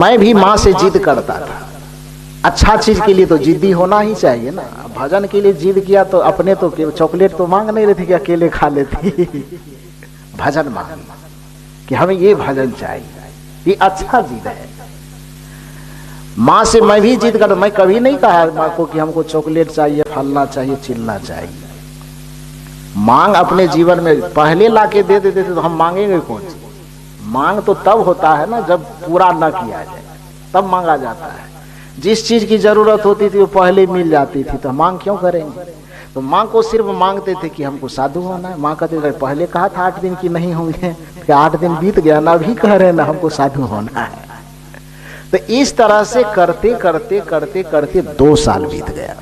मैं भी माँ से जिद करता था। अच्छा चीज के लिए तो जिद्दी होना ही चाहिए ना। भजन के लिए जिद किया तो अपने तो चॉकलेट तो मांग नहीं रही थी कि अकेले खा लेती। भजन मांग कि हमें ये भजन चाहिए, ये अच्छा जिद है। माँ से मैं भी जिद कर, मैं कभी नहीं कहा माँ को कि हमको चॉकलेट चाहिए, फलना चाहिए, चिल्ला चाहिए। मांग अपने जीवन में पहले लाके दे देते थे तो हम मांगेंगे कौन सी? मांग तो तब होता है ना जब पूरा न किया जाए, तब मांगा जाता है। जिस चीज की जरूरत होती थी वो पहले मिल जाती थी तो मांग क्यों करेंगे? तो माँ को सिर्फ मांगते थे कि हमको साधु होना है। माँ कहते थे पहले कहा था 8 दिन की नहीं होंगे, फिर 8 दिन बीत गया ना, अभी कह रहे ना हमको साधु होना है। तो इस तरह से करते करते करते करते 2 साल बीत गया।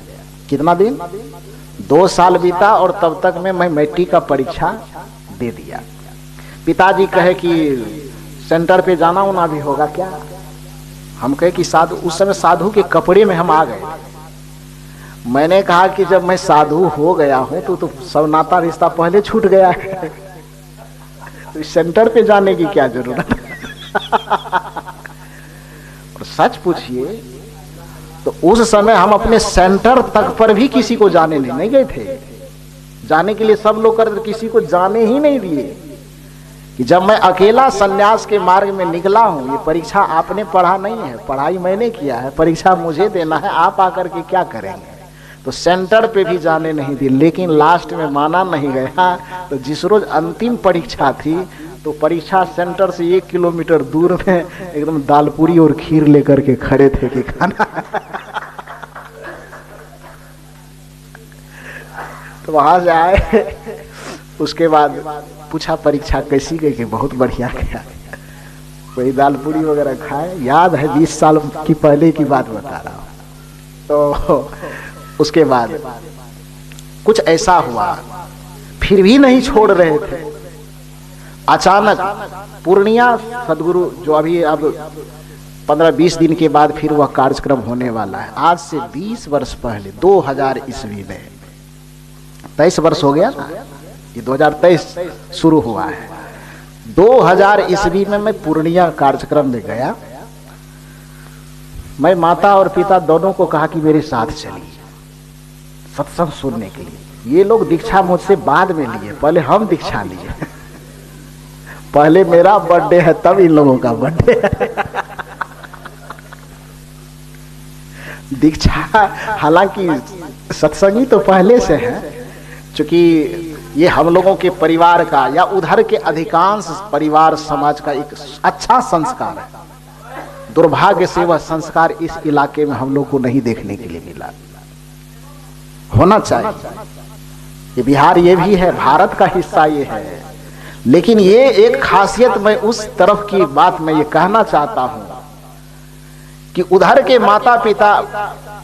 कितना दिन? 2 साल बीता और तब तक में मैं मैट्रिक का परीक्षा दे दिया। पिताजी कहे कि सेंटर पे जाना होना भी होगा क्या? हम कहे कि साधु, उस समय साधु के कपड़े में हम आ गए। मैंने कहा कि जब मैं साधु हो गया हूं तो सब नाता रिश्ता पहले छूट गया है, तो सेंटर पे जाने की क्या जरूरत है? और सच पूछिए तो उस समय हम अपने सेंटर तक पर भी किसी को जाने नहीं गए थे। जाने के लिए सब लोग कर, किसी को जाने ही नहीं दिए। कि जब मैं अकेला सन्यास के मार्ग में निकला हूं, ये परीक्षा आपने पढ़ा नहीं है, पढ़ाई मैंने किया है, परीक्षा मुझे देना है, आप आकर के क्या करेंगे? तो सेंटर पे भी जाने नहीं दी। लेकिन लास्ट में माना नहीं गया। तो जिस रोज अंतिम परीक्षा थी तो परीक्षा सेंटर से 1 किलोमीटर दूर में एकदम दाल पूरी और खीर लेकर के खड़े थे कि खाना। तो वहां से आए, उसके बाद पूछा परीक्षा कैसी गई? कि बहुत बढ़िया गया। वही दाल पूरी वगैरह खाए। याद है 20 साल की पहले की बात बता रहा हूं। तो उसके बाद कुछ ऐसा हुआ, फिर भी नहीं छोड़ रहे थे। अचानक पूर्णिया सदगुरु, जो अभी अब 15-20 दिन के बाद फिर वह कार्यक्रम होने वाला है, आज से 20 वर्ष पहले 2000 ईस्वी में, 23 वर्ष हो गया ना, ये 2023 शुरू हुआ है। 2000 ईस्वी में मैं पूर्णिया कार्यक्रम में गया। मैं माता और पिता दोनों को कहा कि मेरे साथ चलिए सत्संग सुनने के लिए। ये लोग दीक्षा मुझसे बाद में लिए, पहले हम दीक्षा लिए। पहले मेरा बर्थडे है तब इन लोगों का बर्थडे है। दीक्षा हालांकि सत्संगी तो पहले से है, क्योंकि ये हम लोगों के परिवार का या उधर के अधिकांश परिवार समाज का एक अच्छा संस्कार है। दुर्भाग्य से वह संस्कार इस इलाके में हम लोग को नहीं देखने के लिए मिला। होना चाहिए। ये बिहार ये भी है, भारत का हिस्सा ये है। लेकिन ये एक खासियत, मैं उस तरफ की बात मैं ये कहना चाहता हूं कि उधर के माता पिता,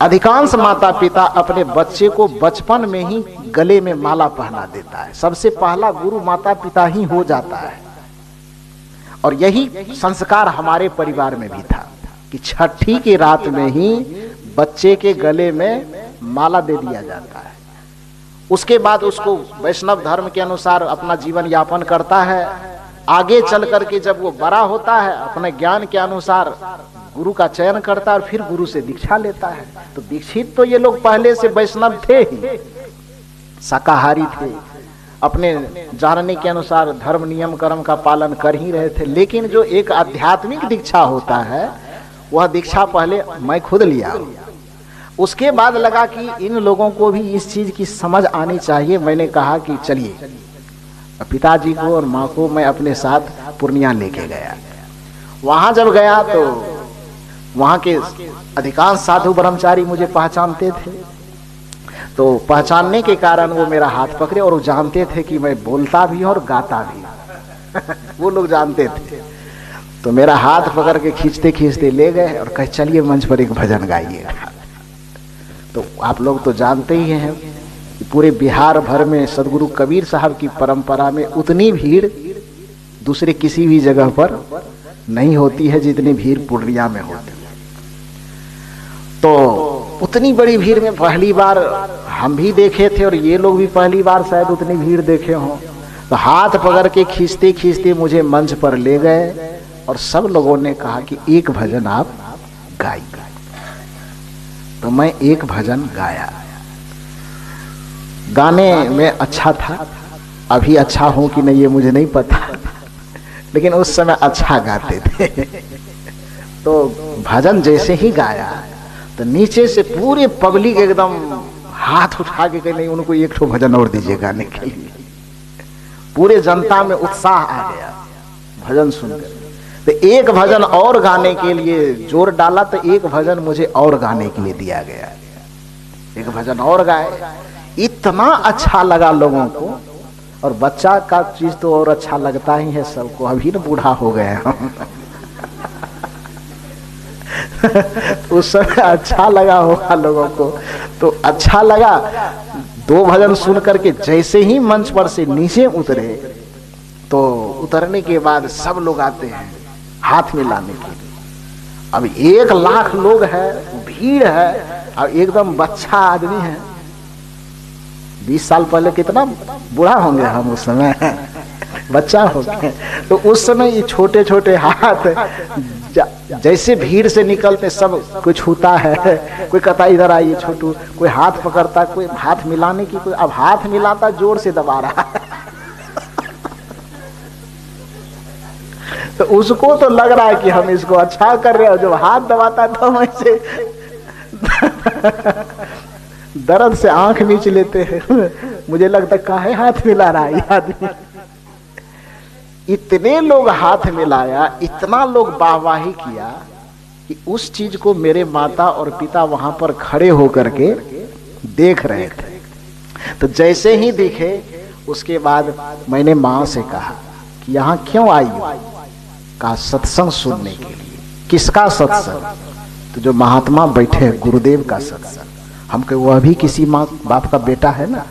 अधिकांश माता पिता अपने बच्चे को बचपन में ही गले में माला पहना देता है। सबसे पहला गुरु माता पिता ही हो जाता है। और यही संस्कार हमारे परिवार में भी था कि छठी की रात में ही बच्चे के गले में माला दे दिया जाता है। उसके बाद उसको वैष्णव धर्म के अनुसार अपना जीवन यापन करता है। आगे चल करके जब वो बड़ा होता है, अपने ज्ञान के अनुसार गुरु का चयन करता है और फिर गुरु से दीक्षा लेता है। तो दीक्षित तो ये लोग पहले से वैष्णव थे ही, शाकाहारी थे, अपने जानने के अनुसार धर्म नियम कर्म का पालन कर ही रहे थे। लेकिन जो एक आध्यात्मिक दीक्षा होता है, वह दीक्षा पहले मैं खुद लिया। उसके बाद लगा कि इन लोगों को भी इस चीज की समझ आनी चाहिए। मैंने कहा कि चलिए, पिताजी को और माँ को मैं अपने साथ पूर्णिया लेके गया। वहां जब गया तो वहां के अधिकांश साधु ब्रह्मचारी मुझे पहचानते थे। तो पहचानने के कारण वो मेरा हाथ पकड़े और वो जानते थे कि मैं बोलता भी हूं और गाता भी। वो लोग जानते थे। तो मेरा हाथ पकड़ के खींचते खींचते ले गए और कहे चलिए मंच पर एक भजन गाइएगा। तो आप लोग तो जानते ही हैं कि पूरे बिहार भर में सदगुरु कबीर साहब की परंपरा में उतनी भीड़ दूसरे किसी भी जगह पर नहीं होती है जितनी भीड़ पूर्णिया में होती है। तो उतनी बड़ी भीड़ में पहली बार हम भी देखे थे और ये लोग भी पहली बार शायद उतनी भीड़ देखे हों। तो हाथ पकड़ के खींचते खींचते मुझे मंच पर ले गए और सब लोगों ने कहा कि एक भजन आप गाइए। तो मैं एक भजन गाया। गाने में अच्छा था, अभी अच्छा हूं कि नहीं ये मुझे नहीं पता, लेकिन उस समय अच्छा गाते थे। तो भजन जैसे ही गाया तो नीचे से पूरे पब्लिक एकदम हाथ उठा के नहीं, उनको एक ठो भजन और दीजिए गाने के लिए। पूरे जनता में उत्साह आ गया भजन सुनकर। तो एक भजन और गाने के लिए जोर डाला, तो एक भजन मुझे और गाने के लिए दिया गया। एक भजन और गाए, इतना अच्छा लगा लोगों को। और बच्चा का चीज तो और अच्छा लगता ही है सबको, अभी ना बूढ़ा हो गए हम। उस समय अच्छा लगा होगा लोगों को, तो अच्छा लगा। दो भजन सुन करके जैसे ही मंच पर से नीचे उतरे, तो उतरने के बाद सब लोग आते हैं हाथ मिलाने के लिए। अब 1 लाख लोग है, भीड़ है, और एकदम बच्चा आदमी है। 20 साल पहले कितना बूढ़ा होंगे हम उस समय, बच्चा हो गए। तो उस समय ये छोटे छोटे हाथ जैसे भीड़ से निकलते, सब कोई छूता है, कोई कहता इधर आइए छोटू, कोई हाथ पकड़ता, कोई हाथ मिलाने की, कोई अब हाथ मिलाता जोर से दबा रहा है। तो उसको तो लग रहा है कि हम इसको अच्छा कर रहे हैं, जब हाथ दबाता है तो हम ऐसे दर्द से आंख नीच लेते हैं। मुझे लगता काहे हाथ मिला रहा है आदमी। इतने लोग हाथ मिलाया, इतना लोग वाहवाही किया कि उस चीज को मेरे माता और पिता वहां पर खड़े होकर के देख रहे थे। तो जैसे ही दिखे, उसके बाद मैंने मां से कहा कि यहाँ क्यों आई हो? कहा सत्संग सुनने के लिए। किसका सत्संग? तो जो महात्मा बैठे हैं, गुरुदेव का सत्संग। हम कहे वह भी किसी माँ बाप का बेटा है ना।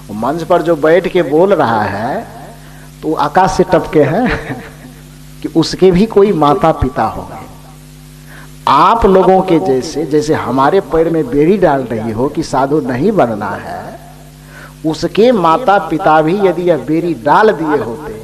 वो मंच पर जो बैठ के बोल रहा है तो आकाश से टपके हैं कि उसके भी कोई माता पिता होंगे। आप लोगों के जैसे, जैसे हमारे पैर में बेड़ी डाल रही हो कि साधु नहीं बनना है, उसके माता पिता भी यदि यह बेड़ी डाल दिए होते,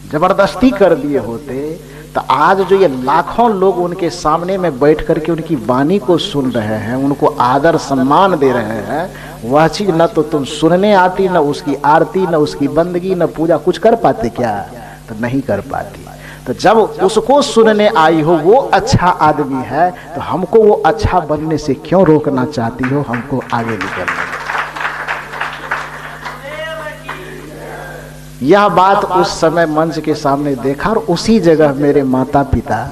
जबरदस्ती कर दिए होते, तो आज जो ये लाखों लोग उनके सामने में बैठ करके उनकी वाणी को सुन रहे हैं, उनको आदर सम्मान दे रहे हैं, वह चीज न तो तुम सुनने आती, न उसकी आरती, न उसकी बंदगी, न पूजा कुछ कर पाते क्या? तो नहीं कर पाती। तो जब उसको सुनने आई हो, वो अच्छा आदमी है, तो हमको वो अच्छा बनने से क्यों रोकना चाहती हो? हमको आगे निकलना। यह बात उस समय मंच के सामने देखा, और उसी जगह मेरे माता पिता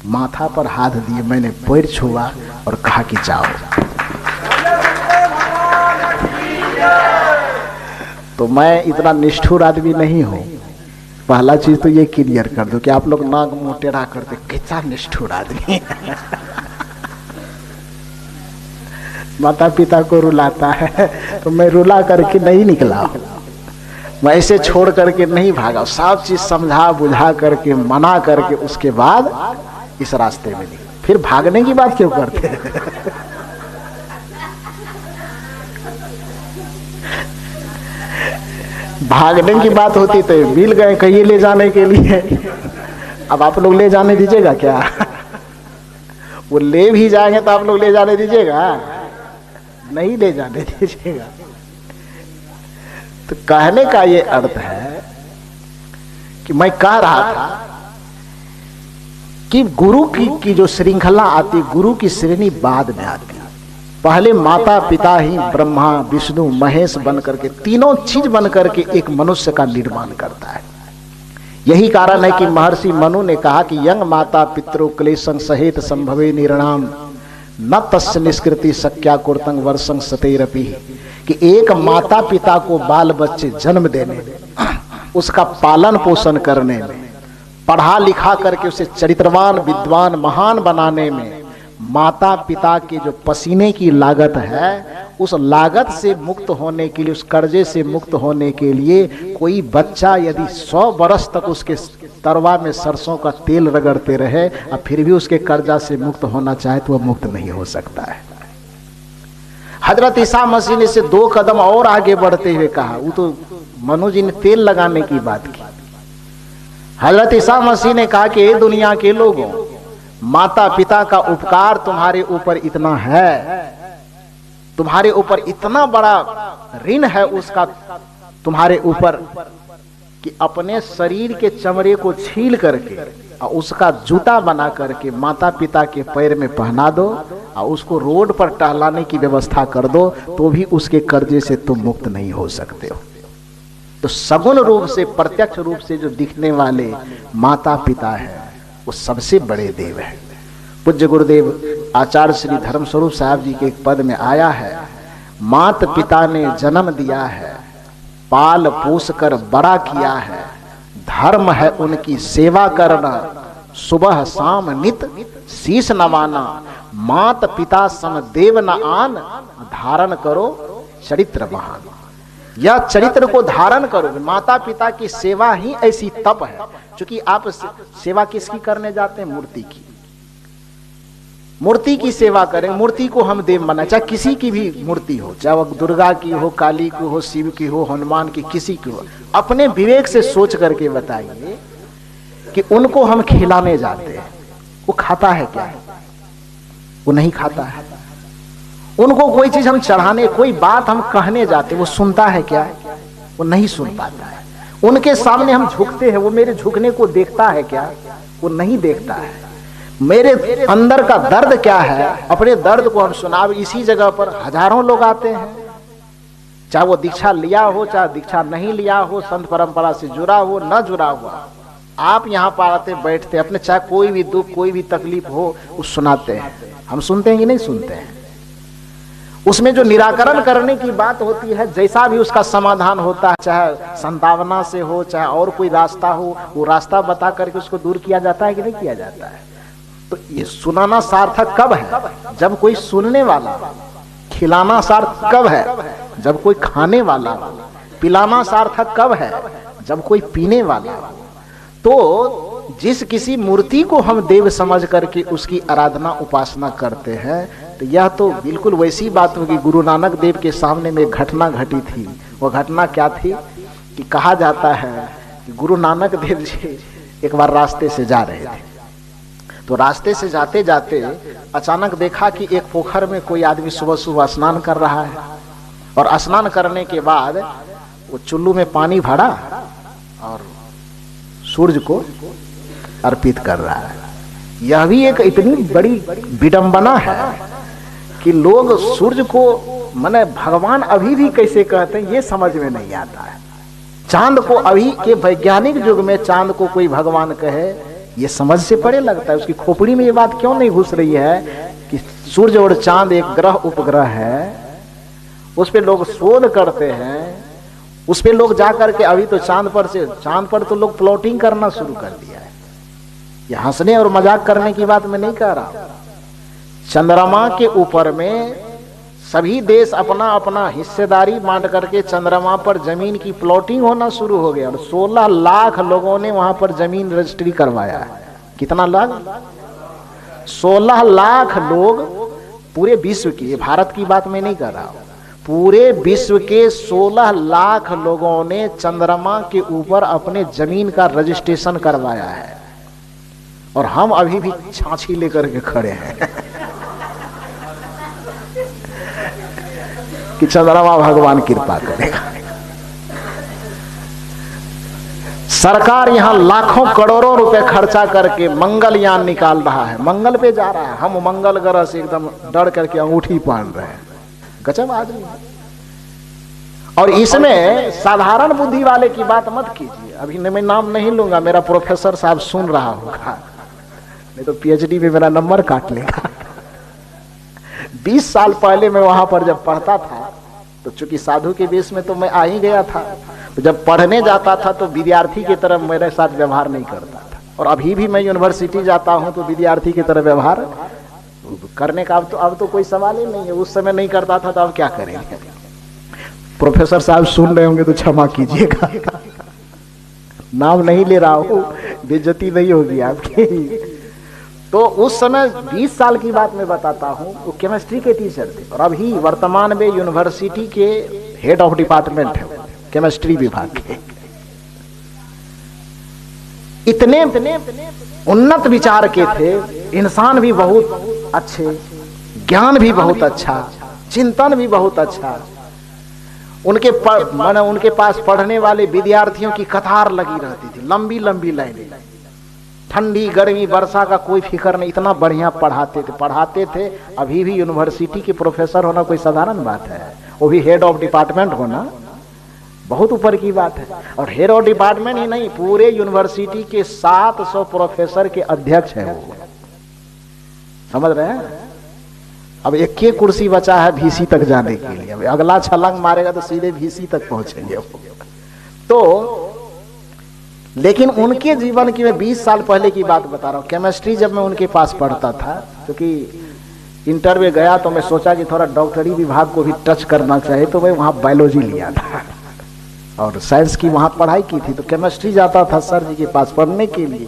माथा पर हाथ दिए, मैंने पैर छुआ और कहा कि जाओ। तो मैं इतना निष्ठुर आदमी नहीं हूं। पहला चीज तो ये क्लियर कर दो कि आप लोग नाक मुंह टेढ़ा करते, कितना निष्ठुर आदमी माता पिता को रुलाता है। तो मैं रुला करके नहीं निकला, मैं ऐसे छोड़ करके नहीं भागा। सब चीज समझा बुझा करके, मना करके, उसके बाद इस रास्ते में निकला। फिर भागने की बात क्यों करते हैं? भागने की बात होती तो मिल गए कहीं ले जाने के लिए। अब आप लोग ले जाने दीजिएगा क्या? वो ले भी जाएंगे तो आप लोग ले जाने दीजिएगा? नहीं ले जाने दीजिएगा। तो कहने का ये अर्थ है कि मैं कह रहा था कि गुरु की जो श्रृंखला आती, गुरु की श्रेणी बाद में आती। पहले माता पिता ही ब्रह्मा विष्णु महेश बन करके, तीनों चीज बन करके एक मनुष्य का निर्माण करता है। यही कारण है कि महर्षि मनु ने कहा कि यंग माता पितरो क्लेशं सहेत संभवे निर्णाम न तस्य निष्कृति शक्या कुर्तंग वर्षं सतेरपि। कि एक माता पिता को बाल बच्चे जन्म देने में, उसका पालन पोषण करने में, पढ़ा लिखा करके उसे चरित्रवान विद्वान महान बनाने में, माता पिता के जो पसीने की लागत है, उस लागत से मुक्त होने के लिए, उस कर्जे से मुक्त होने के लिए, कोई बच्चा यदि 100 वर्ष तक उसके तरवा में सरसों का तेल रगड़ते रहे और फिर भी उसके कर्जा से मुक्त होना चाहे तो वह मुक्त नहीं हो सकता है। हजरत ईसा मसीह ने से 2 कदम और आगे बढ़ते हुए कहा, वो तो मनु जी ने तेल लगाने की बात की। हजरत ईसा मसीह ने कहा कि दुनिया के लोगों, माता पिता का उपकार तुम्हारे ऊपर इतना है, तुम्हारे ऊपर इतना बड़ा ऋण है उसका तुम्हारे ऊपर, कि अपने शरीर के चमड़े को छील करके और उसका जूता बना करके माता पिता के पैर में पहना दो और उसको रोड पर टहलाने की व्यवस्था कर दो, तो भी उसके कर्जे से तुम मुक्त नहीं हो सकते हो। तो सगुण रूप से, प्रत्यक्ष रूप से जो दिखने वाले माता पिता है वो सबसे बड़े देव है। पूज्य गुरुदेव आचार्य श्री धर्मस्वरूप साहब जी के एक पद में आया है, मात पिता ने जन्म दिया है, पाल पोस कर बड़ा किया है, धर्म है उनकी सेवा करना, सुबह शाम नित शीश नवाना, मात पिता सम देव न आन, धारण करो चरित्र महान। यह चरित्र को धारण करो। माता पिता की सेवा ही ऐसी तप है, क्योंकि आप सेवा किसकी करने जाते हैं? मूर्ति की। मूर्ति की सेवा करें, मूर्ति को हम देव माना, चाहे किसी की भी मूर्ति हो, चाहे वो दुर्गा की हो, काली की हो, शिव की हो, हनुमान की, किसी की हो। अपने विवेक से सोच करके बताइए कि उनको हम खिलाने जाते हैं, वो खाता है क्या? वो नहीं खाता है। उनको कोई चीज हम चढ़ाने, कोई बात हम कहने जाते, वो सुनता है क्या? वो नहीं सुन पाता है। उनके सामने हम झुकते हैं, वो मेरे झुकने को देखता है क्या? वो नहीं देखता है। मेरे अंदर का दर्द क्या है, अपने दर्द को हम सुना। इसी जगह पर हजारों लोग आते हैं, चाहे वो दीक्षा लिया हो, चाहे दीक्षा नहीं लिया हो, संत परंपरा से जुड़ा हो, न जुड़ा हुआ, आप यहाँ पर आते बैठते, अपने चाहे कोई भी दुख, कोई भी तकलीफ हो, उस सुनाते हैं। हम सुनते हैं कि नहीं सुनते हैं? उसमें जो निराकरण करने की बात होती है, जैसा भी उसका समाधान होता है, चाहे संतावना से हो, चाहे और कोई रास्ता हो, वो रास्ता बता करके उसको दूर किया जाता है कि नहीं किया जाता है? तो ये सुनाना सार्थक कब है? जब कोई सुनने वाला। खिलाना सार्थक कब है? जब कोई खाने वाला। पिलाना सार्थक कब है? जब कोई पीने वाला। तो जिस किसी मूर्ति को हम देव समझ करके उसकी आराधना उपासना करते हैं, तो यह तो बिल्कुल वैसी बात होगी। गुरु नानक देव के सामने में घटना घटी थी। वह घटना क्या थी कि कहा जाता है कि गुरु नानक देव जी एक बार रास्ते से जा रहे थे, तो रास्ते से जाते जाते अचानक देखा कि एक पोखर में कोई आदमी सुबह सुबह स्नान कर रहा है, और स्नान करने के बाद वो चुल्लू में पानी भरा और सूर्य को अर्पित कर रहा है। यह भी एक इतनी बड़ी विडंबना है कि लोग सूर्य को माने भगवान अभी भी कैसे कहते हैं, ये समझ में नहीं आता है। चांद को अभी के वैज्ञानिक युग में चांद को कोई भगवान कहे, ये समझ से परे लगता है। उसकी खोपड़ी में ये बात क्यों नहीं घुस रही है कि सूर्य और चांद एक ग्रह उपग्रह है, उस पे लोग शोध करते हैं, उस पे लोग जाकर के अभी तो चांद पर तो लोग प्लॉटिंग करना शुरू कर दिया है। ये हंसने और मजाक करने की बात मैं नहीं कह रहा। चंद्रमा के ऊपर में सभी देश अपना अपना हिस्सेदारी बांट करके चंद्रमा पर जमीन की प्लॉटिंग होना शुरू हो गया, और 16 लाख लोगों ने वहां पर जमीन रजिस्ट्री करवाया है। कितना लाख? 16 लाख लोग पूरे विश्व की, भारत की बात मैं नहीं कर रहा हूं, पूरे विश्व के 16 लाख लोगों ने चंद्रमा के ऊपर अपने जमीन का रजिस्ट्रेशन करवाया है, और हम अभी भी छाछी लेकर के खड़े हैं कि चंद्रमा भगवान कृपा करेगा। सरकार यहां लाखों करोड़ों रुपए खर्चा करके मंगलयान निकाल रहा है, मंगल पे जा रहा है। हम मंगल ग्रह से एकदम डर करके अंगूठी पहन रहे हैं। गजब आदमी। और इसमें साधारण बुद्धि वाले की बात मत कीजिए। अभी मैं नाम नहीं लूंगा, मेरा प्रोफेसर साहब सुन रहा होगा, नहीं तो पीएचडी में मेरा नंबर काट लेगा। 20 साल पहले मैं वहां पर जब पढ़ता था, तो चूंकि साधु के वेश में तो मैं आ ही गया था, तो जब पढ़ने जाता था तो विद्यार्थी की तरह मेरे साथ व्यवहार नहीं करता था। और अभी भी मैं यूनिवर्सिटी जाता हूं तो विद्यार्थी की तरह व्यवहार करने का अब तो कोई सवाल ही नहीं है। उस समय नहीं करता था, तो अब क्या करेंगे? प्रोफेसर साहब सुन रहे होंगे तो क्षमा कीजिएगा, नाम नहीं ले रहा हूं, बेइज्जती नहीं होगी आपकी। तो उस समय 20 साल की बात मैं बताता हूं, वो केमिस्ट्री के टीचर थे, और अभी वर्तमान में यूनिवर्सिटी के हेड ऑफ डिपार्टमेंट है केमिस्ट्री विभाग के। इतने उन्नत विचार के थे, इंसान भी बहुत अच्छे, ज्ञान भी बहुत अच्छा, चिंतन भी बहुत अच्छा। उनके पास पढ़ने वाले विद्यार्थियों की कतार लगी रहती थी, लंबी लंबी लाइनें। ठंडी गर्मी वर्षा का कोई फिक्र नहीं, इतना बढ़िया पढ़ाते थे। अभी भी यूनिवर्सिटी के प्रोफेसर होना कोई साधारण बात है, वो भी हेड ऑफ डिपार्टमेंट होना बहुत ऊपर की बात है। और हेड ऑफ डिपार्टमेंट ही नहीं, पूरे यूनिवर्सिटी के 700 प्रोफेसर के अध्यक्ष है वो, समझ रहे हैं। अब एक ही कुर्सी बचा है VC तक जाने के लिए, अब अगला छलांग मारेगा तो सीधे VC तक पहुंचेंगे वो। तो लेकिन उनके जीवन की, मैं 20 साल पहले की बात बता रहा हूँ, केमिस्ट्री जब मैं उनके पास पढ़ता था, क्योंकि इंटर में गया तो मैं सोचा कि थोड़ा डॉक्टरी विभाग को भी टच करना चाहिए, तो मैं वहाँ बायोलॉजी लिया था और साइंस की वहाँ पढ़ाई की थी। तो केमिस्ट्री जाता था सर जी के पास पढ़ने के लिए,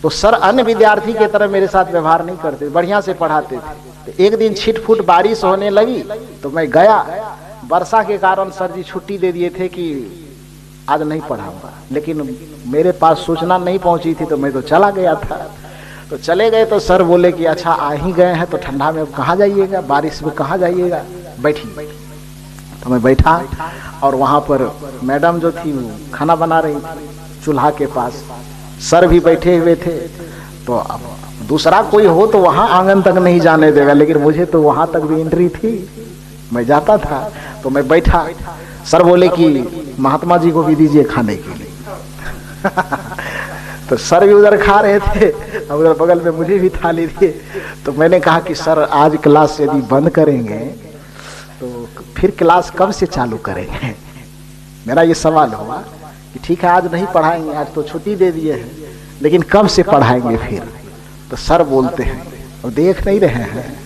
तो सर अन्य विद्यार्थी की तरह मेरे साथ व्यवहार नहीं करते, बढ़िया से पढ़ाते थे। तो एक दिन छिटफुट बारिश होने लगी तो मैं गया, वर्षा के कारण सर जी छुट्टी दे दिए थे कि आज नहीं पढ़ाऊंगा, लेकिन मेरे पास सूचना नहीं पहुंची थी तो मैं तो चला गया था। तो चले गए तो सर बोले कि अच्छा आ ही गए हैं तो ठंडा में अब कहाँ जाइएगा, बारिश में कहाँ जाइएगा, बैठिए। तो मैं बैठा और वहाँ पर मैडम जो थी वो खाना बना रही थी चूल्हा के पास, सर भी बैठे हुए थे। तो अब दूसरा कोई हो तो वहाँ आंगन तक नहीं जाने देगा, लेकिन मुझे तो वहाँ तक भी एंट्री थी, मैं जाता था। तो मैं बैठा, सर बोले कि महात्मा जी को भी दीजिए खाने के लिए तो सर भी उधर खा रहे थे, उधर बगल में मुझे भी थाली दिए। तो मैंने कहा कि सर आज क्लास यदि बंद करेंगे तो फिर क्लास कब से चालू करेंगे। मेरा ये सवाल हुआ कि ठीक है आज नहीं पढ़ाएंगे, आज तो छुट्टी दे दिए हैं, लेकिन कब से पढ़ाएंगे फिर। तो सर बोलते हैं और देख नहीं रहे हैं,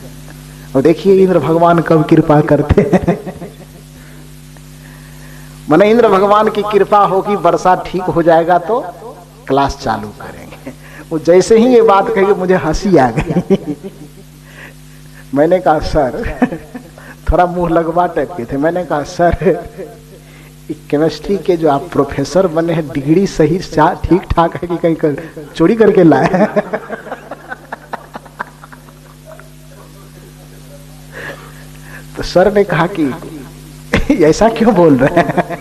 और देखिए इंद्र भगवान कब कृपा करते हैं माने इंद्र भगवान की कृपा होगी, वर्षा ठीक हो जाएगा तो क्लास चालू करेंगे। वो जैसे ही ये बात कही मुझे हंसी आ गई मैंने कहा सर, थोड़ा मुंह लगवा टाइप के थे, मैंने कहा सर केमिस्ट्री के जो आप प्रोफेसर बने हैं डिग्री सही ठीक ठाक है कि कहीं चोरी करके लाए तो सर ने कहा कि ऐसा क्यों बोल रहे हैं।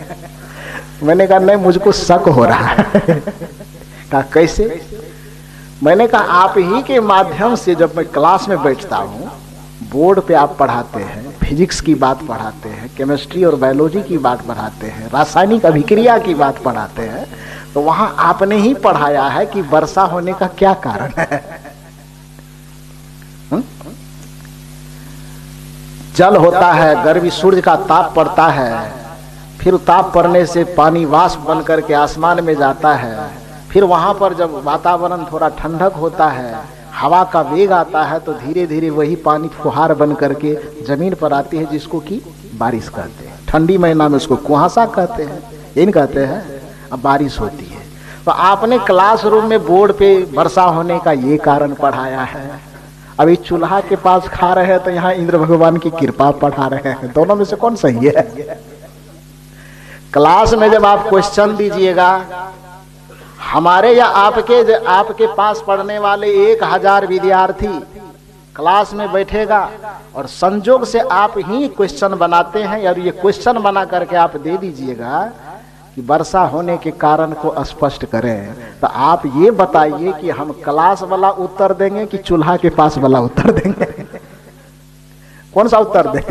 मैंने कहा नहीं मुझको शक हो रहा है कहा कैसे। मैंने कहा आप ही के माध्यम से जब मैं क्लास में बैठता हूँ, बोर्ड पे आप पढ़ाते हैं, फिजिक्स की बात पढ़ाते हैं, केमिस्ट्री और बायोलॉजी की बात पढ़ाते हैं, रासायनिक अभिक्रिया की बात पढ़ाते हैं, तो वहां आपने ही पढ़ाया है कि वर्षा होने का क्या कारण है। जल होता है, गर्मी सूर्य का ताप पड़ता है, फिर ताप पड़ने से पानी वाष्प बन करके आसमान में जाता है, फिर वहां पर जब वातावरण थोड़ा ठंडक होता है, हवा का वेग आता है, तो धीरे धीरे वही पानी फुहार बन करके जमीन पर आती है, जिसको कि बारिश कहते हैं। ठंडी महीना में उसको कुहासा कहते हैं, इन कहते हैं, अब बारिश होती है। तो आपने क्लासरूम में बोर्ड पे वर्षा होने का ये कारण पढ़ाया है, अभी चूल्हा के पास खा रहे हैं तो यहाँ इंद्र भगवान की कृपा पढ़ा रहे हैं, दोनों में से कौन सही है। क्लास में जब आप क्वेश्चन दीजिएगा, हमारे या आपके पास पढ़ने वाले 1000 विद्यार्थी क्लास में बैठेगा और संजोग से आप ही क्वेश्चन बनाते हैं, और ये क्वेश्चन बना करके आप दे दीजिएगा कि वर्षा होने के कारण को स्पष्ट करें, तो आप ये बताइए कि हम क्लास वाला उत्तर देंगे कि चूल्हा के पास वाला उत्तर देंगे। कौन सा उत्तर दें।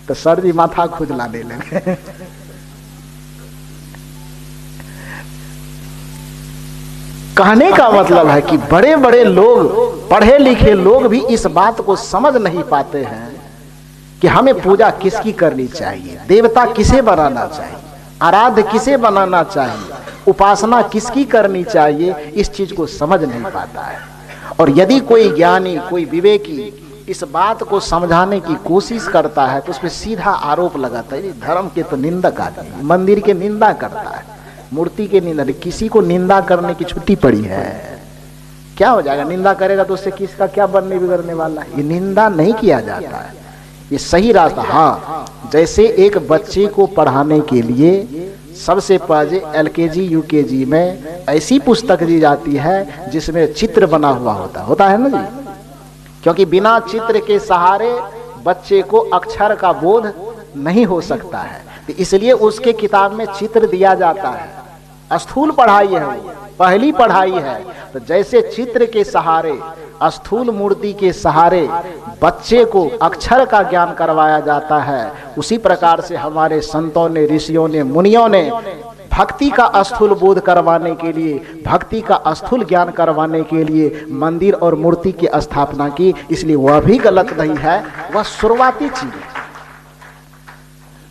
तो सर जी माथा खुजलाने लगे। कहने का मतलब है कि बड़े बड़े लोग, पढ़े लिखे लोग भी इस बात को समझ नहीं पाते हैं कि हमें पूजा किसकी करनी चाहिए, देवता किसे बनाना चाहिए, आराध्य किसे बनाना चाहिए, उपासना किसकी करनी चाहिए, इस चीज को समझ नहीं पाता है। और यदि कोई ज्ञानी, कोई विवेकी इस बात को समझाने की कोशिश करता है तो उसमें सीधा आरोप लगाता है, धर्म के तो निंदक आदमी, मंदिर के निंदा करता है, मूर्ति के निंदा। किसी को निंदा करने की छुट्टी पड़ी है, क्या हो जाएगा, निंदा करेगा तो उससे किसका क्या बनने बिगड़ने वाला है। ये निंदा नहीं किया जाता है, ये सही रास्ता। हाँ, जैसे एक बच्चे को पढ़ाने के लिए सबसे पहले LKG UKG में ऐसी पुस्तक दी जाती है जिसमें चित्र बना हुआ होता है ना जी। क्योंकि बिना चित्र के सहारे बच्चे को अक्षर का बोध नहीं हो सकता है, तो इसलिए उसके किताब में चित्र दिया जाता है। स्थूल पढ़ाई है वो, पहली पढ़ाई है। तो जैसे चित्र के सहारे, स्थूल मूर्ति के सहारे बच्चे को अक्षर का ज्ञान करवाया जाता है, उसी प्रकार से हमारे संतों ने, ऋषियों ने, मुनियों ने भक्ति का स्थूल बोध करवाने के लिए, भक्ति का स्थूल ज्ञान करवाने के लिए मंदिर और मूर्ति की स्थापना की। इसलिए वह भी गलत नहीं है, वह शुरुआती चीज है।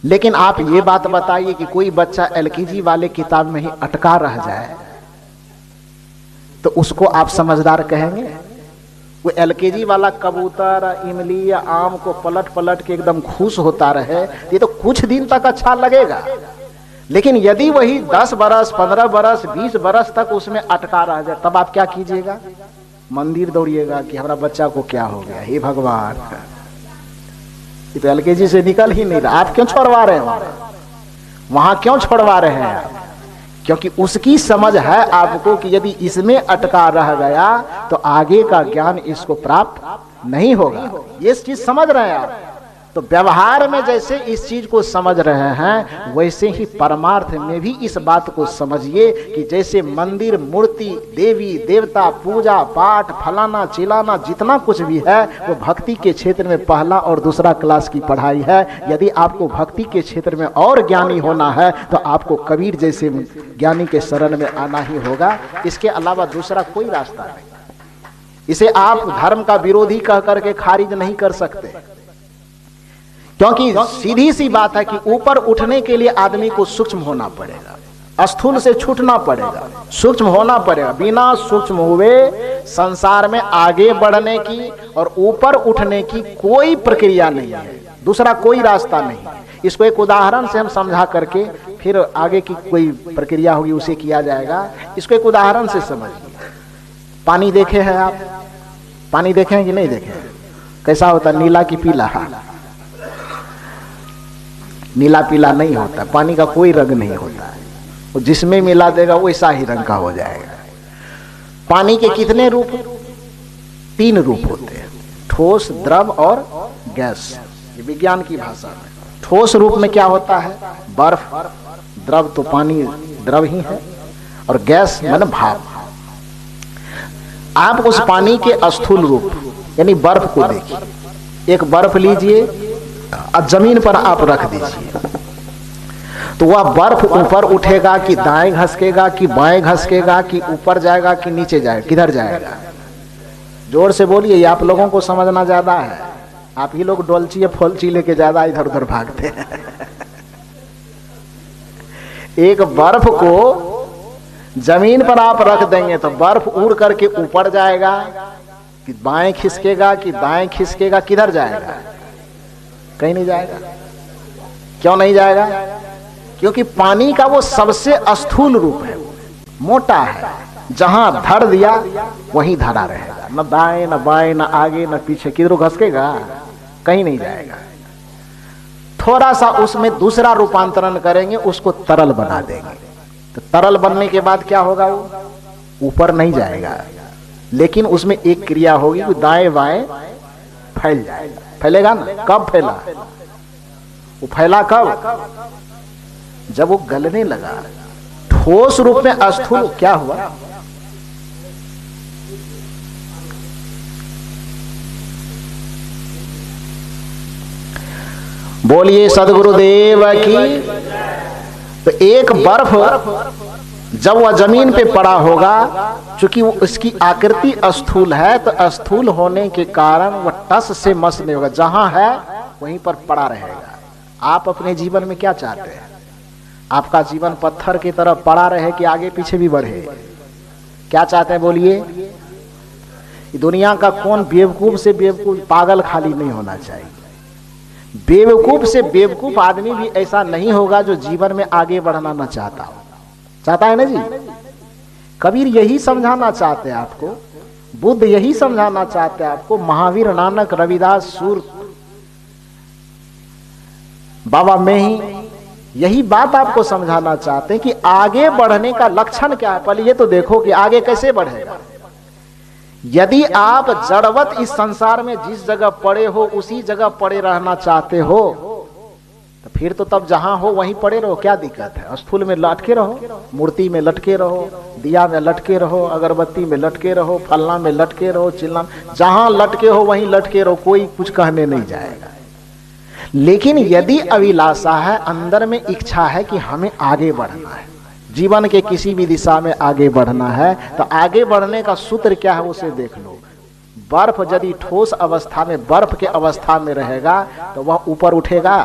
लेकिन आप ये बात बताइए कि कोई बच्चा LKG वाले किताब में ही अटका रह जाए तो उसको आप समझदार कहेंगे? वो LKG वाला कबूतर, इमली या आम को पलट पलट के एकदम खुश होता रहे, ये तो कुछ दिन तक अच्छा लगेगा। लेकिन यदि वही 10 बरस, 15 बरस, 20 बरस तक उसमें अटका रह जाए, तब आप क्या कीजिएगा? मंदिर दौड़िएगा कि हमारा बच्चा को क्या हो गया, हे भगवान, ये तो LKG से निकल ही नहीं रहा, आप क्यों छोड़वा रहे हैं वहां क्यों छोड़वा रहे हैं आप? क्योंकि उसकी समझ है आपको कि यदि इसमें अटका रह गया तो आगे का ज्ञान इसको प्राप्त नहीं होगा। ये चीज समझ रहे हैं आप? तो व्यवहार में जैसे इस चीज को समझ रहे हैं, वैसे ही परमार्थ में भी इस बात को समझिए कि जैसे मंदिर, मूर्ति, देवी देवता, पूजा पाठ, फलाना चिलाना, जितना कुछ भी है वो भक्ति के क्षेत्र में पहला और दूसरा क्लास की पढ़ाई है। यदि आपको भक्ति के क्षेत्र में और ज्ञानी होना है तो आपको कबीर जैसे ज्ञानी के शरण में आना ही होगा। इसके अलावा दूसरा कोई रास्ता नहीं। इसे आप धर्म का विरोधी कह करके खारिज नहीं कर सकते, क्योंकि सीधी सी बात है कि ऊपर उठने के लिए आदमी को सूक्ष्म होना पड़ेगा, स्थूल से छूटना पड़ेगा, सूक्ष्म होना पड़ेगा। बिना सूक्ष्म हुए संसार में आगे बढ़ने की और ऊपर उठने की कोई प्रक्रिया नहीं है, दूसरा कोई रास्ता नहीं। इसको एक उदाहरण से हम समझा करके फिर आगे की कोई प्रक्रिया होगी उसे किया जाएगा। इसको एक उदाहरण से समझिए। पानी देखे हैं आप? पानी देखे हैं कि नहीं देखे? कैसा होता, नीला की पीला? नीला पीला नहीं होता, पानी का कोई रंग नहीं होता है, वो जिसमें मिला देगा वैसा ही रंग का हो जाएगा। पानी के कितने रूप? 3 रूप होते हैं, ठोस, द्रव और गैस। ये विज्ञान की भाषा में। ठोस रूप में क्या होता है? बर्फ। द्रव तो पानी द्रव ही है, और गैस माने भाप। आप उस पानी के स्थूल रूप यानी बर्फ को देखिए। एक बर्फ लीजिए, जमीन पर आप रख दीजिए, तो वह बर्फ ऊपर उठेगा कि दाएं घसकेगा कि बाएं घसकेगा कि ऊपर जाएगा कि नीचे जाएगा, किधर जाएगा? जोर से बोलिए, ये आप लोगों को समझना ज्यादा है। आप ही लोग डोलची या फोलची लेके ज्यादा इधर उधर भागते हैं। एक बर्फ को जमीन पर आप रख देंगे तो बर्फ उड़ करके ऊपर जाएगा कि बाएं खिसकेगा कि दाएं खिसकेगा, किधर जाएगा? कहीं नहीं जाएगा। क्यों नहीं जाएगा? क्योंकि पानी का वो सबसे स्थूल रूप है, मोटा है, जहां धर दिया वहीं धरा रहेगा, न दाएं न बाएं न आगे न पीछे, किधर घसकेगा? कहीं नहीं जाएगा। थोड़ा सा उसमें दूसरा रूपांतरण करेंगे, उसको तरल बना देंगे, तो तरल बनने के बाद क्या होगा? वो ऊपर नहीं जाएगा, लेकिन उसमें एक क्रिया होगी कि दाएं बाएं फैल जाएगा। फैलेगा ना? कब फैला? वो फैला कब? जब वो गलने लगा। ठोस रूप में स्थूल क्या हुआ? बोलिए सदगुरुदेव की। तो एक बर्फ जब वह जमीन पे पड़ा होगा, चूंकि उसकी आकृति स्थूल है, तो स्थूल होने के कारण वह टस से मस नहीं होगा, जहां है वहीं पर पड़ा रहेगा। आप अपने जीवन में क्या चाहते हैं? आपका जीवन पत्थर की तरह पड़ा रहे कि आगे पीछे भी बढ़े? क्या चाहते हैं बोलिए? दुनिया का कौन बेवकूफ से बेवकूफ, पागल खाली नहीं होना चाहिए। बेवकूफ से बेवकूफ आदमी भी ऐसा नहीं होगा जो जीवन में आगे बढ़ना न चाहता हो। चाहता है ना जी? कबीर यही समझाना चाहते हैं आपको, बुद्ध यही समझाना चाहते हैं आपको, महावीर, नानक, रविदास, सूर, बाबा में ही यही बात आपको समझाना चाहते हैं कि आगे बढ़ने का लक्षण क्या है। पहले ये तो देखो कि आगे कैसे बढ़ेगा। यदि आप जड़वत इस संसार में जिस जगह पड़े हो उसी जगह पड़े रहना चाहते हो तो फिर तो तब जहां हो वहीं पड़े रहो, क्या दिक्कत है। स्थूल में लटके रहो, मूर्ति में लटके रहो, दिया में लटके रहो, अगरबत्ती में लटके रहो, फलना में लटके रहो, चिल्ला, जहां लटके हो वहीं लटके रहो, कोई कुछ कहने नहीं जाएगा। लेकिन यदि अभिलाषा है, अंदर में इच्छा है कि हमें आगे बढ़ना है, जीवन के किसी भी दिशा में आगे बढ़ना है, तो आगे बढ़ने का सूत्र क्या है उसे देख लो। बर्फ यदि ठोस अवस्था में, बर्फ के अवस्था में रहेगा तो वह ऊपर उठेगा,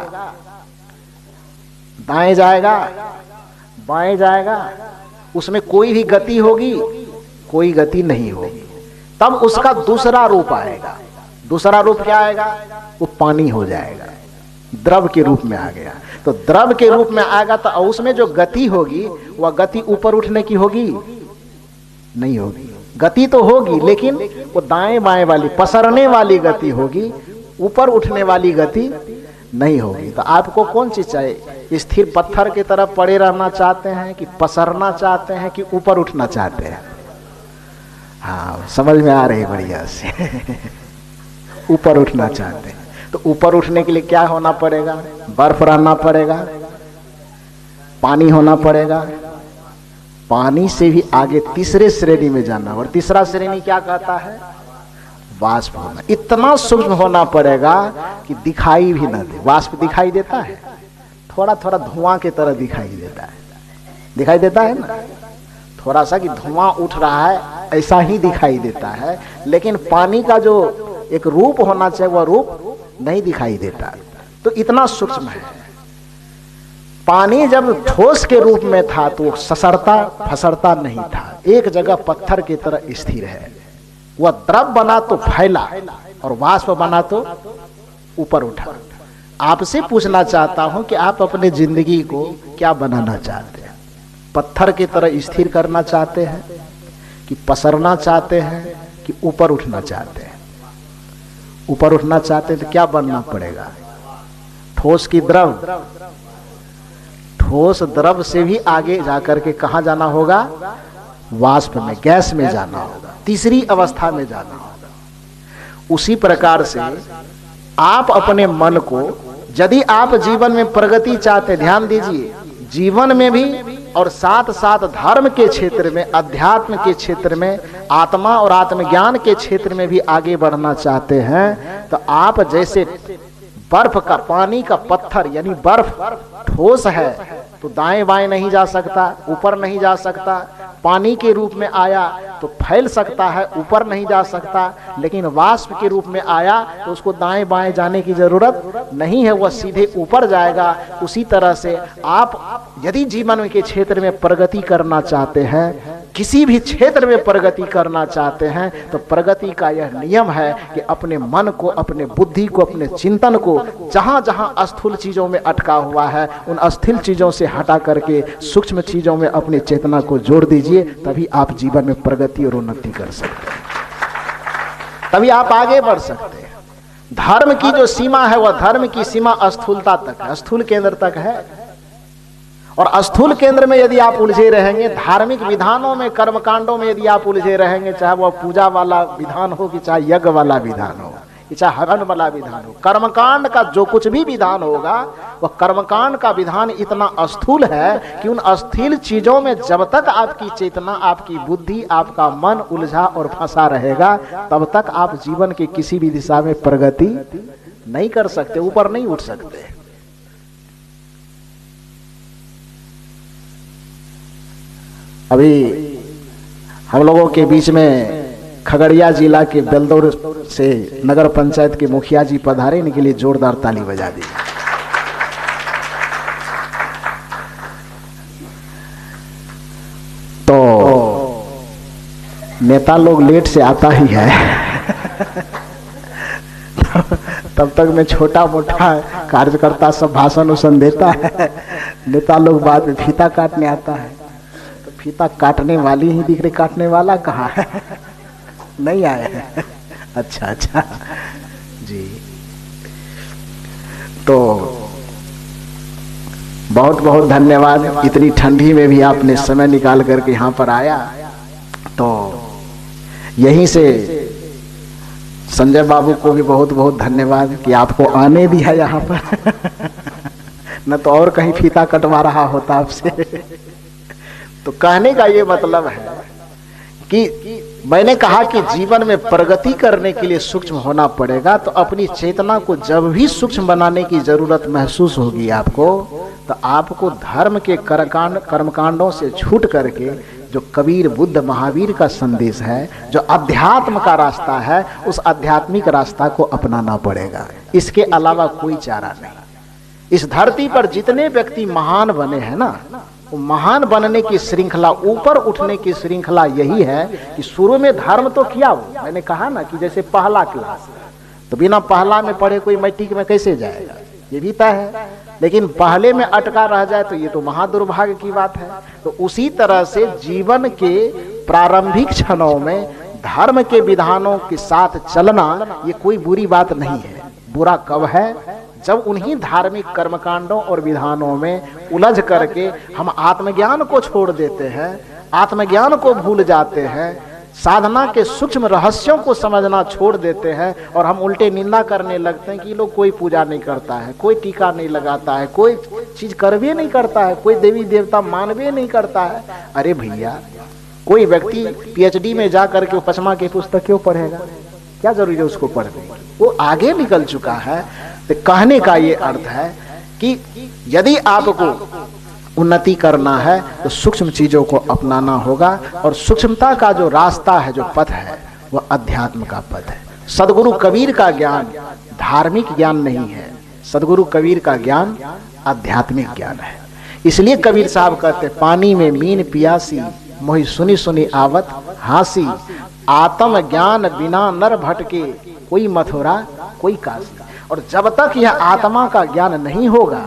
दाएं जाएगा, बाएं जाएगा, उसमें कोई भी गति होगी? कोई गति नहीं होगी। तब उसका दूसरा रूप आएगा। दूसरा रूप क्या आएगा? वो पानी हो जाएगा, द्रव के रूप में आ गया। तो द्रव के रूप में आएगा तो उसमें जो गति होगी वह गति ऊपर उठने की होगी? नहीं होगी। गति तो होगी लेकिन वो दाएं बाएं वाली, पसरने वाली गति होगी, ऊपर उठने वाली गति नहीं होगी। तो आपको कौन चीज चाहिए? स्थिर पत्थर की तरफ पड़े रहना चाहते हैं कि पसरना चाहते हैं कि ऊपर उठना चाहते हैं? हाँ, समझ में आ रही है बढ़िया से। ऊपर उठना चाहते हैं तो ऊपर उठने के लिए क्या होना पड़ेगा? बर्फ रहना पड़ेगा, पानी होना पड़ेगा, पानी से भी आगे तीसरे श्रेणी में जाना। और तीसरा श्रेणी क्या कहता है? वाष्प होना। इतना सूक्ष्म होना पड़ेगा कि दिखाई भी ना दे। वाष्प दिखाई देता है, थोड़ा थोड़ा धुआं की तरह दिखाई देता है, दिखाई देता है ना, थोड़ा सा कि धुआं उठ रहा है ऐसा ही दिखाई देता है। लेकिन पानी का जो एक रूप होना चाहिए वह रूप नहीं दिखाई देता। तो इतना सूक्ष्म है। पानी जब ठोस के रूप में था तो ससरता फसरता नहीं था, एक जगह पत्थर की तरह स्थिर है। वह द्रव बना तो फैला और वाष्प बना तो ऊपर उठा। आपसे पूछना चाहता हूं कि आप अपने जिंदगी को क्या बनाना चाहते हैं? पत्थर की तरह स्थिर करना चाहते हैं कि पसरना चाहते हैं कि ऊपर उठना चाहते हैं? ऊपर उठना चाहते हैं तो क्या बनना पड़ेगा? ठोस की द्रव। ठोस द्रव से भी आगे जाकर के कहां जाना होगा? वाष्प में, गैस में जाना होगा, तीसरी अवस्था में जाना होगा। उसी प्रकार से आप अपने मन को, यदि आप जीवन में प्रगति चाहते, ध्यान दीजिए, जीवन में भी और साथ साथ धर्म के क्षेत्र में, अध्यात्म के क्षेत्र में, आत्मा और आत्मज्ञान के क्षेत्र में भी आगे बढ़ना चाहते हैं, तो आप जैसे बर्फ का, पानी का पत्थर यानी बर्फ ठोस है तो दाएं बाएं नहीं जा सकता, ऊपर नहीं जा सकता। पानी के रूप में आया तो फैल सकता है, ऊपर नहीं जा सकता। लेकिन वाष्प के रूप में आया तो उसको दाएं बाएं जाने की जरूरत नहीं है, वह सीधे ऊपर जाएगा। उसी तरह से आप यदि जीवन के क्षेत्र में प्रगति करना चाहते हैं, किसी भी क्षेत्र में प्रगति करना चाहते हैं, तो प्रगति का यह नियम है कि अपने मन को, अपने बुद्धि को, अपने चिंतन को जहां जहां स्थूल चीजों में अटका हुआ है उन अस्थिर चीजों से हटा करके सूक्ष्म चीजों में अपनी चेतना को जोड़ दीजिए। तभी आप जीवन में प्रगति और उन्नति कर सकते हैं, तभी आप आगे बढ़ सकते हैं। धर्म की जो सीमा है वह धर्म की सीमा स्थूलता तक है, स्थूल केंद्र तक है। और स्थूल केंद्र में यदि आप उलझे रहेंगे, धार्मिक विधानों में, कर्मकांडों में यदि आप उलझे रहेंगे, चाहे वह पूजा वाला विधान हो कि चाहे यज्ञ वाला विधान हो, चाहे हवन वाला विधान हो, कर्मकांड का जो कुछ भी विधान होगा वह कर्मकांड का विधान इतना स्थूल है कि उन स्थूल चीजों में जब तक आपकी चेतना, आपकी बुद्धि, आपका मन उलझा और फंसा रहेगा, तब तक आप जीवन के किसी भी दिशा में प्रगति नहीं कर सकते, ऊपर नहीं उठ सकते। अभी हम लोगों के बीच में खगड़िया जिला के बेलदौर से नगर पंचायत के मुखिया जी पधारे, इनके लिए जोरदार ताली बजा दी। तो नेता लोग लेट से आता ही है तब तक मैं छोटा मोटा कार्यकर्ता सब भाषण उसन देता है, नेता लोग बाद में फीता काटने आता है। तो फीता काटने वाली ही दिख रही, काटने वाला कहाँ है? नहीं आए हैं। अच्छा अच्छा जी। तो बहुत बहुत धन्यवाद। इतनी ठंडी में भी आपने समय निकाल करके यहाँ पर आया। तो यहीं से संजय बाबू को भी बहुत बहुत धन्यवाद कि आपको आने दिया यहाँ पर न तो और कहीं फीता कटवा रहा होता आपसे। तो कहने का ये मतलब है कि मैंने कहा कि जीवन में प्रगति करने के लिए सूक्ष्म होना पड़ेगा। तो अपनी चेतना को जब भी सूक्ष्म बनाने की जरूरत महसूस होगी आपको, तो आपको धर्म के कर्मकांडों से छूट करके जो कबीर बुद्ध महावीर का संदेश है, जो अध्यात्म का रास्ता है, उस आध्यात्मिक रास्ता को अपनाना पड़ेगा। इसके अलावा कोई चारा नहीं। इस धरती पर जितने व्यक्ति महान बने हैं ना, वो महान बनने की श्रृंखला, ऊपर उठने की श्रृंखला यही है कि शुरू में धर्म तो किया वो। मैंने कहा ना कि जैसे पहला क्लास, तो बिना पहला में पढ़े कोई मैट्रिक में कैसे जाएगा, ये भी तय है। लेकिन पहले में अटका रह जाए तो ये तो महादुर्भाग्य की बात है। तो उसी तरह से जीवन के प्रारंभिक क्षणों में धर्म के विधानों के साथ चलना ये कोई बुरी बात नहीं है। बुरा कब है? जब उन्हीं धार्मिक कर्मकांडों और विधानों में उलझ करके हम आत्मज्ञान को छोड़ देते हैं, आत्मज्ञान को भूल जाते हैं, साधना के सूक्ष्म रहस्यों को समझना छोड़ देते हैं और हम उल्टे निंदा करने लगते हैं कि लोग कोई पूजा नहीं करता है, कोई टीका नहीं लगाता है, कोई चीज करवे नहीं करता है, कोई देवी देवता मानवे नहीं करता है। अरे भैया, कोई व्यक्ति पीएचडी में जा करके पचमा की पुस्तक क्यों पढ़ेगा? क्या जरूरी है उसको पढ़ने की? वो आगे निकल चुका है। तो कहने का ये अर्थ है कि यदि आपको उन्नति करना है तो सूक्ष्म चीजों को अपनाना होगा। और सूक्ष्मता का जो रास्ता है, जो पथ है, वह अध्यात्म का पथ है। सदगुरु कबीर का ज्ञान धार्मिक ज्ञान नहीं है, सदगुरु कबीर का ज्ञान आध्यात्मिक ज्ञान है। इसलिए कबीर साहब कहते, पानी में मीन पियासी, मोहि सुनी सुनी आवत हासी, आत्म ज्ञान बिना नर भटके, कोई मथुरा कोई काशी। और जब तक यह आत्मा का ज्ञान नहीं होगा,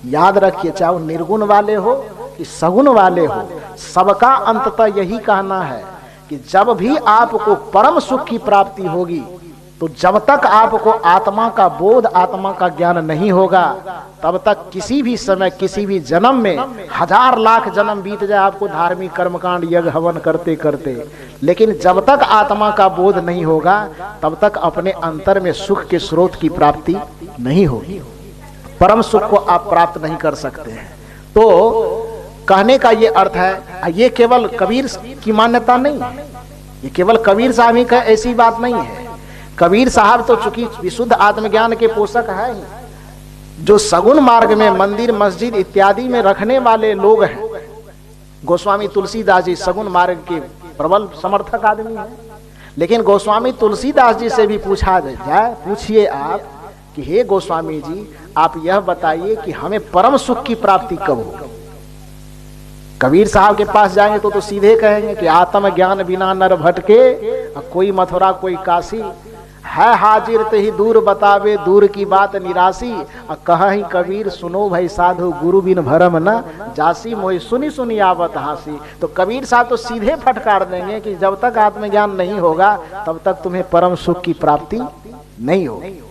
याद रखिए, चाहे वो निर्गुण वाले हो कि सगुण वाले हो, सबका अंततः यही कहना है कि जब भी आपको परम सुख की प्राप्ति होगी, तो जब तक आपको आत्मा का बोध, आत्मा का ज्ञान नहीं होगा, तब तक किसी भी समय, किसी भी जन्म में, 1000 लाख जन्म बीत जाए आपको धार्मिक कर्मकांड यज्ञ हवन करते करते, लेकिन जब तक आत्मा का बोध नहीं होगा, तब तक अपने अंतर में सुख के स्रोत की प्राप्ति नहीं होगी। परम सुख को आप प्राप्त नहीं कर सकते हैं। तो कहने का ये अर्थ है, ये केवल कबीर की मान्यता नहीं है, ये केवल कबीर साहब ही का ऐसी बात नहीं है। कबीर साहब तो चूंकि विशुद्ध आत्मज्ञान के पोषक है ही, जो सगुण मार्ग में मंदिर मस्जिद इत्यादि में रखने वाले लोग हैं। गोस्वामी तुलसीदास जी सगुण मार्ग के प्रबल समर्थक आदमी हैं। लेकिन गोस्वामी तुलसीदास जी से भी पूछा जाए, पूछिए आप कि हे गोस्वामी जी, आप यह बताइए कि हमें परम सुख की प्राप्ति कब होगी? कबीर साहब के पास जाएंगे तो सीधे कहेंगे कि आत्म ज्ञान बिना नर भटके, कोई मथुरा कोई काशी, है हाजिर ते ही दूर बतावे दूर की बात निराशी, कहीं कबीर सुनो भाई साधु गुरु बिन भरम न जासी, मोहि सुनी सुनी आवत हासी। तो कबीर साहब तो सीधे फटकार देंगे कि जब तक आत्मज्ञान नहीं होगा, तब तक तुम्हें परम सुख की प्राप्ति नहीं होगी।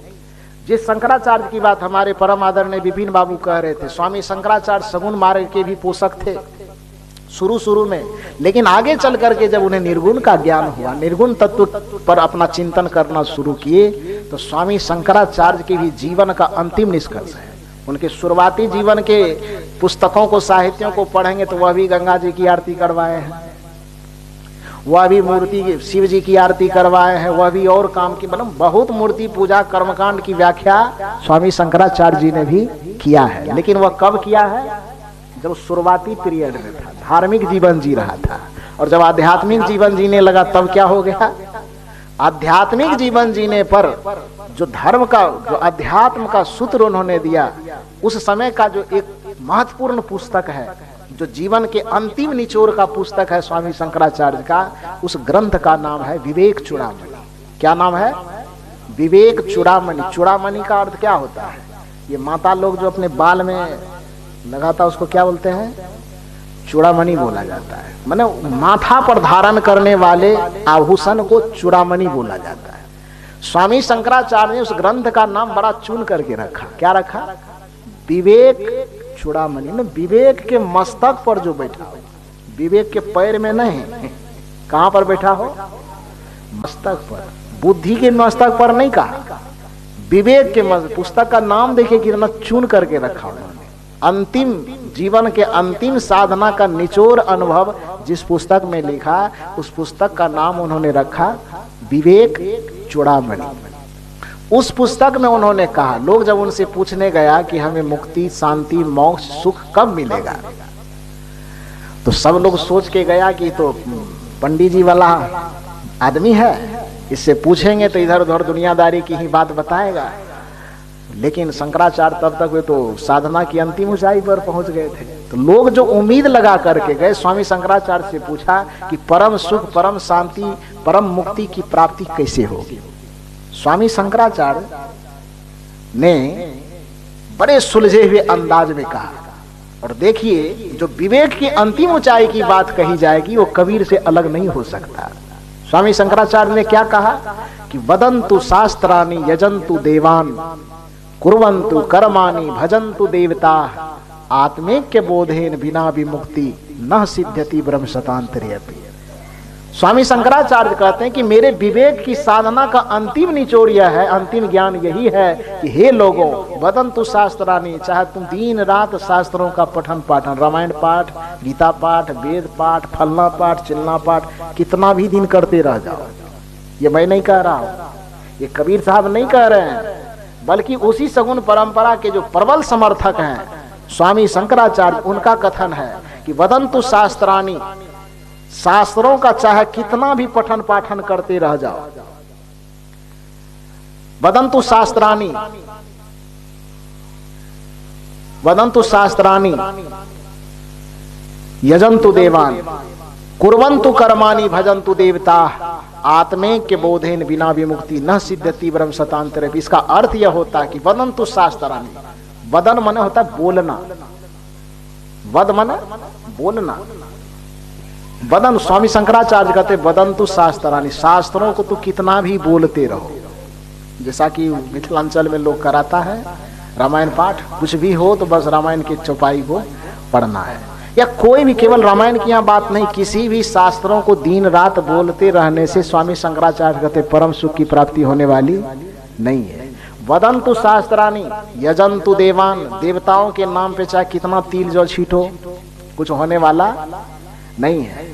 जिस शंकराचार्य की बात हमारे परम आदरणीय विपिन बाबू कह रहे थे, स्वामी शंकराचार्य सगुण मार्ग के भी पोषक थे शुरू में, लेकिन आगे चल करके जब उन्हें निर्गुण का ज्ञान हुआ, निर्गुण तत्व पर अपना चिंतन करना शुरू किए, तो स्वामी शंकराचार्य के भी जीवन का अंतिम निष्कर्ष है। उनके शुरुआती जीवन के पुस्तकों को, साहित्यों को पढ़ेंगे तो वह भी गंगा जी की आरती करवाए हैं, वह भी मूर्ति शिव जी की आरती करवाए हैं, वह भी और काम की, मतलब बहुत मूर्ति पूजा कर्मकांड की व्याख्या स्वामी शंकराचार्य जी ने भी किया है। लेकिन वह कब किया है? जब शुरुआती पीरियड में था, धार्मिक जीवन जी रहा था। और जब आध्यात्मिक जीवन जीने लगा तब क्या हो गया? आध्यात्मिक जीवन जीने पर जो धर्म का, जो अध्यात्म का सूत्र उन्होंने दिया, उस समय का जो एक महत्वपूर्ण पुस्तक है, जो जीवन के अंतिम निचोड़ का पुस्तक है स्वामी शंकराचार्य का, उस ग्रंथ का नाम है विवेक चूड़ामणि। क्या नाम है? विवेक चूड़ामणि। चूड़ामणि का अर्थ क्या होता है? ये माता लोग जो अपने बाल में लगाता उसको क्या बोलते हैं? चूड़ामणि बोला जाता है। माने माथा पर धारण करने वाले आभूषण को चूड़ामणि बोला जाता है। स्वामी शंकराचार्य ने उस ग्रंथ का नाम बड़ा चुन करके रखा। क्या रखा? विवेक चूड़ामणि ने विवेक के मस्तक पर जो बैठा हो, विवेक के पैर में नहीं, कहां पर बैठा हो? मस्तक पर। बुद्धि के मस्तक पर नहीं कहा, विवेक के पुस्तक का नाम देखिए कितना चुन करके रखा उन्होंने। अंतिम जीवन के अंतिम साधना का निचोड़ अनुभव जिस पुस्तक में लिखा, उस पुस्तक का नाम उन्होंने रखा विवेक चूड़ामणि। उस पुस्तक में उन्होंने कहा, लोग जब उनसे पूछने गया कि हमें मुक्ति, शांति, मोक्ष, सुख कब मिलेगा, तो सब लोग सोच के गया कि तो पंडित जी वाला आदमी है, इससे पूछेंगे तो इधर उधर दुनियादारी की ही बात बताएगा। लेकिन शंकराचार्य तब तक वे तो साधना की अंतिम ऊंचाई पर पहुंच गए थे। तो लोग जो उम्मीद लगा करके गए, स्वामी शंकराचार्य से पूछा कि परम सुख, परम शांति, परम मुक्ति की प्राप्ति कैसे होगी। स्वामी शंकराचार्य ने बड़े सुलझे हुए अंदाज में कहा, और देखिए जो विवेक की अंतिम ऊंचाई की बात कही जाएगी वो कबीर से अलग नहीं हो सकता। स्वामी शंकराचार्य ने क्या कहा कि वदन्तु शास्त्राणि यजन्तु देवान कुर्वन्तु कर्माणि भजन्तु देवता आत्मैक्य बोधेन बिना विमुक्ति न सिद्ध्यति ब्रह्म शतान्तरेऽपि। स्वामी शंकराचार्य कहते हैं कि मेरे विवेक की साधना का अंतिम निचोड़ यह है, अंतिम ज्ञान यही है कि हे लोगों, वदन्तु शास्त्राणि, चाहे तुम दिन रात शास्त्रों का पठन पाठन, रामायण पाठ, गीता पाठ, वेद पाठ, फलना पाठ, चिलना पाठ, कितना भी दिन करते रह जाओ। ये मैं नहीं कह रहा हूं, ये कबीर साहब नहीं कह रहे हैं, बल्कि उसी सगुण परंपरा के जो प्रबल समर्थक हैं स्वामी शंकराचार्य, उनका कथन है कि वदन्तु शास्त्राणि, शास्त्रों का चाहे कितना भी पठन पाठन करते रह जाओ। वदन्तु शास्त्राणि, वदन्तु शास्त्राणि यजन्तु देवान कुर्वन्तु कर्माणि भजन्तु देवता आत्मैक्य बोधेन बिना विमुक्ति न सिद्ध्यति ब्रह्म शतान्तरेऽपि। इसका अर्थ यह होता है कि वदन्तु शास्त्राणि, वदन माने होता है बोलना, वद माने बोलना, वदन। स्वामी शंकराचार्य कहते वदन्तु शास्त्राणि, शास्त्रों को तो कितना भी बोलते रहो। जैसा कि मिथिलांचल में लोग कराता है रामायण पाठ, कुछ भी हो तो बस रामायण की चौपाई को पढ़ना है, या कोई भी, केवल रामायण की यहाँ बात नहीं, किसी भी शास्त्रों को दिन रात बोलते रहने से स्वामी शंकराचार्य कहते परम सुख की प्राप्ति होने वाली नहीं है। वदन्तु शास्त्राणि यजन्तु देवान, देवताओं के नाम पे चाहे कितना तिल जौ छीटो कुछ होने वाला नहीं है।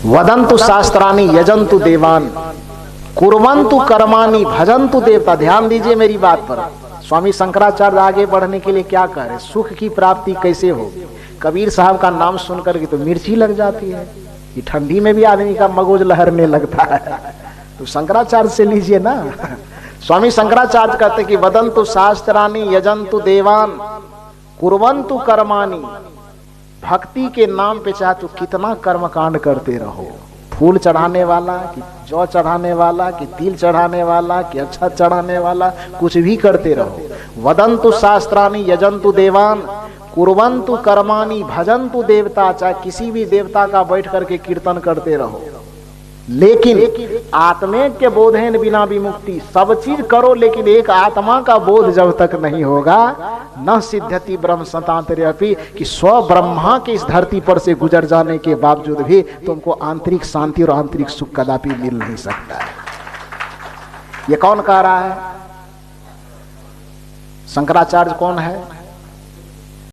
वदन्तु शास्त्राणि यजन्तु देवान कुर्वन्तु कर्माणि भजन्तु देवता। ध्यान दीजिए मेरी बात पर, स्वामी शंकराचार्य आगे बढ़ने के लिए क्या कह रहे, सुख की प्राप्ति कैसे हो। कबीर साहब का नाम सुनकर के तो मिर्ची लग जाती है, ये ठंडी में भी आदमी का मगज लहरने लगता है, तो शंकराचार्य से लीजिए ना। स्वामी शंकराचार्य कहते कि वदन्तु शास्त्राणि यजन्तु देवान कुर्वन्तु कर्माणि, भक्ति के नाम पे चाहे तो कितना कर्मकांड करते रहो, फूल चढ़ाने वाला कि जौ चढ़ाने वाला कि तिल चढ़ाने वाला कि अच्छा चढ़ाने वाला, कुछ भी करते रहो। वदन्तु शास्त्राणि यजन्तु देवान कुर्वन्तु कर्माणि भजन्तु देवता, चाहे किसी भी देवता का बैठ करके कीर्तन करते रहो, लेकिन आत्मैक्य बोधेन बिना विमुक्ति, सब चीज करो लेकिन एक आत्मा का बोध जब तक नहीं होगा, न सिद्ध्यति ब्रह्म शतान्तरेऽपि, कि स्व ब्रह्मा के इस धरती पर से गुजर जाने के बावजूद भी तुमको आंतरिक शांति और आंतरिक सुख कदापि मिल नहीं सकता है। ये कौन कह रहा है? शंकराचार्य कौन है?